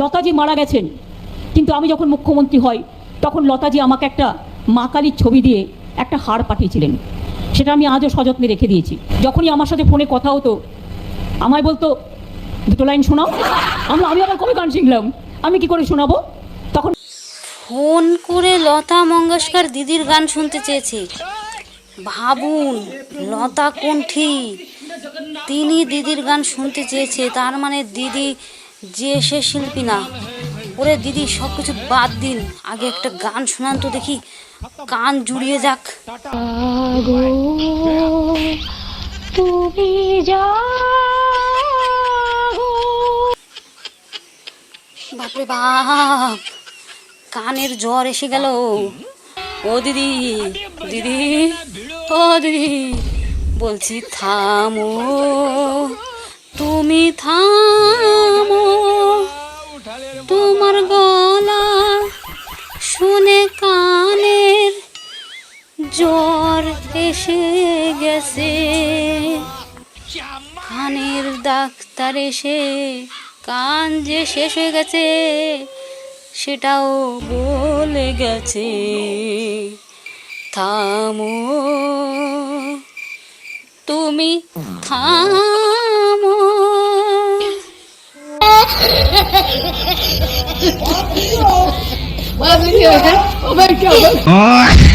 লতাজি মারা গেছেন, কিন্তু আমি যখন মুখ্যমন্ত্রী হই তখন লতাজি আমাকে একটা মা কালীর ছবি দিয়ে একটা হার পাঠিয়েছিলেন। সেটা আমি আজও সযত্নে রেখে দিয়েছি। যখনই আমার সাথে ফোনে কথা হতো আমায় বলতো, দুটো লাইন শোনাও। আমি আবার কবে গান শিখলাম, আমি কি করে শোনাবো? তখন ফোন করে লতা মঙ্গেশকর দিদির গান শুনতে চেয়েছে। ভাবুন, লতা কণ্ঠী তিনি দিদির গান শুনতে চেয়েছে, তার মানে দিদি যে সে শিল্পী না। ওরে দিদি, সব কিছু বাদ দিন, আগে একটা গান শোনান তো দেখি, কান জুড়িয়ে যাক। তুমি বাপরে বাপ, কানের জ্বর এসে গেল। ও দিদি, দিদি, ও দিদি, বলছি থামো, তুমি থামো, তোমার গলা শুনে কানের জ্বর এসে গেছে। কানের ডাক্তার এসে কান যে শেষ হয়ে গেছে সেটাও বলে গেছে। থামো, তুমি থামো। Oh my God!